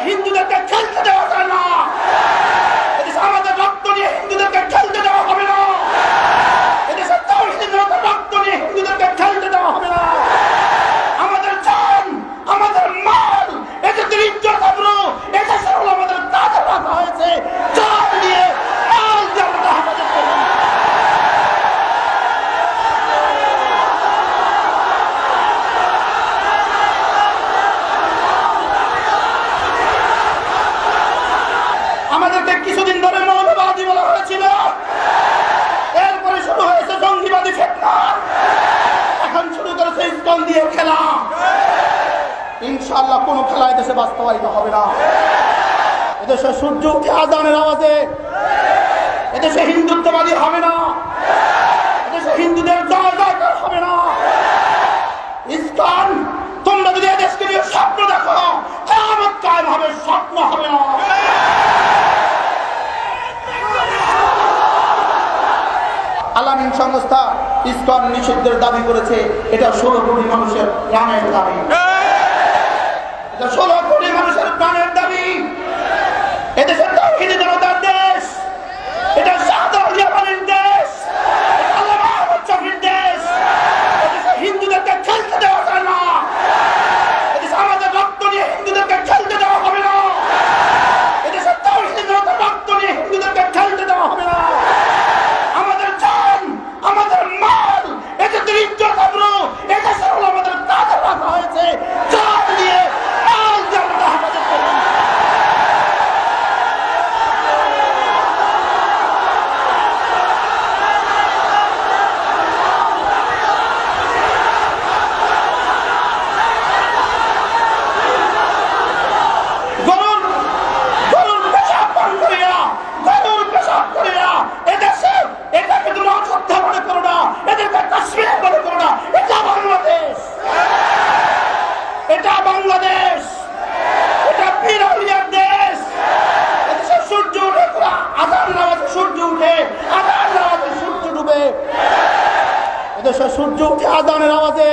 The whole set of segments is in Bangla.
হিন্দুদেরকে খেলতে দেওয়া যায় না, এদেশে আমাদের রক্ত নিয়ে হিন্দুদেরকে খেলতে দেওয়া হবে না, এদেশে তাওহীদের রক্ত নিয়ে হিন্দুদেরকে খেলতে দেওয়া হবে না। আমাদের জান, আমাদের মাল, এদেশের ইজ্জত আবরু, এদেশে আমাদের তাজা রাখা হয়েছে, জান দিয়ে মাল দিয়ে আমরা হেফাজত করব। আমাদেরকে কিছুদিন ধরে মৌলবাদী বলা হয়েছিল, এরপরে শুরু হয়েছে জঙ্গিবাদী ফিতনা, এখন শুরু করেছে ইসকন দিয়ে খেলা। ইনশাআল্লাহ কোন খেলা এদেশে বাস্তবায়িত হবে না। এদেশে সূর্য উঠে আজানের আওয়াজে এদেশে হিন্দুত্ববাদী হবে না, এদেশে হিন্দুদের জয় জয়কার হবে না। ইসকন, তোমরা যদি এদেশকে নিয়ে স্বপ্ন দেখো, কিয়ামত কায়েম হবে, স্বপ্ন হবে না। আলামিন সংস্থা ইসকন নিষিদ্ধের দাবি করেছে, এটা 16 কোটি মানুষের প্রাণের দাবি, এটা 16 কোটি মানুষের প্রাণের দাবি। এদেশের তাওহীদের জনতার দেশ, এটা শাহাদাত আলিয়ার দেশ, এটা আল্লামা আহমদ শফীর দেশ। এদেশে হিন্দুদেরকে খেলতে দেওয়া যায় না, এদেশে আমাদের রক্ত নিয়ে হিন্দুদেরকে খেলতে দেওয়া হবে না, এদেশে তাওহীদের জনতার রক্ত নিয়ে হিন্দুদেরকে খেলতে দেওয়া হবে না। আমাদের জান, আমাদের মাল, এদেশের ইজ্জত আবরু, এদেশে আমাদের তাজা রাখা হয়েছে, জান দিয়ে মাল দিয়ে আমরা হেফাজত করব। এদেশে সূর্য উঠে আজানের আওয়াজে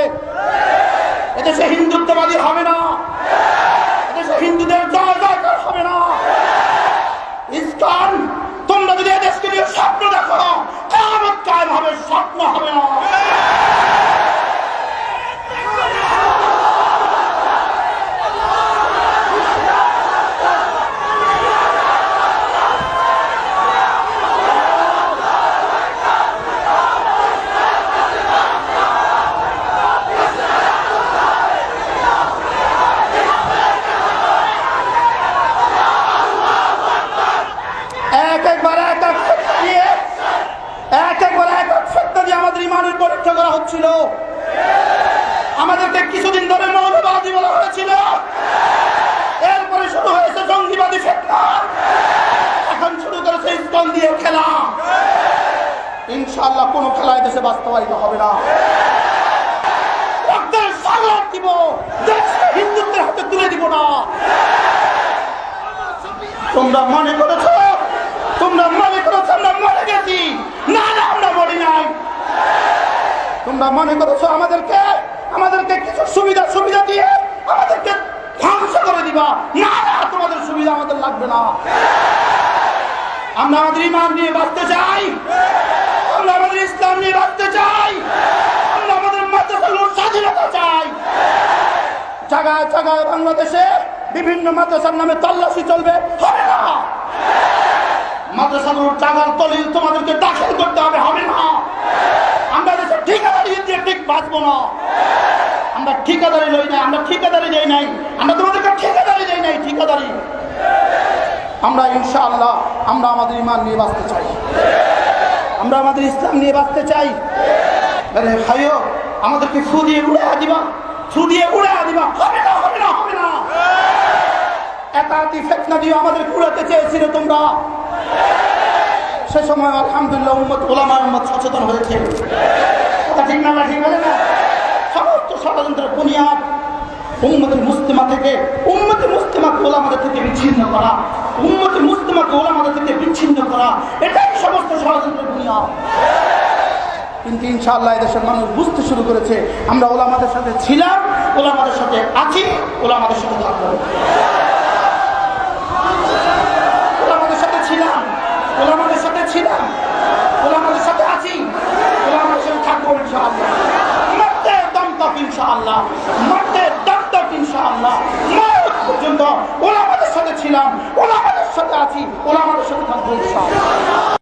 এদেশে হিন্দুত্ববাদী হবে না, এদেশে হিন্দুদের জয় জয়কার হবে না। ইসকন, তোমরা যদি এদেশকে নিয়ে স্বপ্ন দেখো, কিয়ামত কায়েম হবে, স্বপ্ন হবে না। পরীক্ষা করা হচ্ছিল, আমাদেরকে কিছুদিন ধরে মৌলবাদী বলা হয়েছিল, এরপরে শুরু হয়েছে জঙ্গিবাদী ফিতনা, এখন শুরু করেছে ইসকন দিয়ে খেলা। ইনশাআল্লাহ কোন খেলা এদেশে বাস্তবায়িত হবে না। রক্তের সাগর দিব, দেশকে হিন্দুত্বের হাতে তুলে দিব না। তোমরা মনে করেছো আমরা মরে গেছি? না না, আমরা মরি নাই। তোমরা মনে করেছো আমাদেরকে কিছু সুবিধা দিয়ে আমাদেরকে ধ্বংস করে দিবা? না না, তোমাদের সুবিধা আমাদের লাগবে না। আমরা আমাদের ঈমান নিয়ে বাঁচতে চাই, আমরা আমাদের ইসলাম নিয়ে বাঁচতে চাই, আমরা আমাদের মাদ্রাসাগুলোর স্বাধীনতা চাই। জায়গায় জায়গায় বাংলাদেশে বিভিন্ন মাদ্রাসার নামে তল্লাশি চলবে, হবে না। মাদ্রাসাগুলোর জায়গার দলিল তোমাদেরকে দাখিল করতে হবে, হবে না। আমরা দেশের ঠিকাদারি দিয়ে ঠিক বাঁচবো না। আমরা ঠিকাদারি লই নাই, আমরা ঠিকাদারি দেই নাই, আমরা তোমাদেরকে ঠিকাদারি দেই নাই, ঠিকাদারি। আমরা ইনশাআল্লাহ আমরা আমাদের ঈমান নিয়ে বাঁচতে চাই, আমরা আমাদের ইসলাম নিয়ে বাঁচতে চাই। আরে ভাইও, আমাদেরকে ফু দিয়ে উড়ে দিবা, ফু দিয়ে উড়ে দিবা, হবে না, হবে না, হবে না। একাতি ফিতনা দিয়ে আমাদের উড়াতে চেয়েছিলে তোমরা। সে সময় আলহামদুলিল্লাহ ওলামা উম্মত সচেতন হয়েছে। কথা ঠিক না, ঠিক বলে না? সমস্ত ষড়যন্ত্রের বুনিয়াদ উম্মতুল মুসলিমা থেকে, উম্মতুল মুসলিমাকে ওলামাদের থেকে বিচ্ছিন্ন করা, উম্মতুল মুসলিমাকে ওলামাদের থেকে বিচ্ছিন্ন করা, এটাই সমস্ত ষড়যন্ত্রের বুনিয়াদ। কিন্তু ইনশাআল্লাহ এদেশের মানুষ বুঝতে শুরু করেছে, আমরা ওলামাদের সাথে ছিলাম, ওলামাদের সাথে আছি, ওলামাদের সাথে থাকবো। ইনশাআল্লাহ, মারতে ডাক্তার ইনশাআল্লাহ, মওত পর্যন্ত ওলামাদের সাথে ছিলাম, ওলামাদের সাথে আছি, ওলামাদের সাথে থাকবো ইনশাআল্লাহ।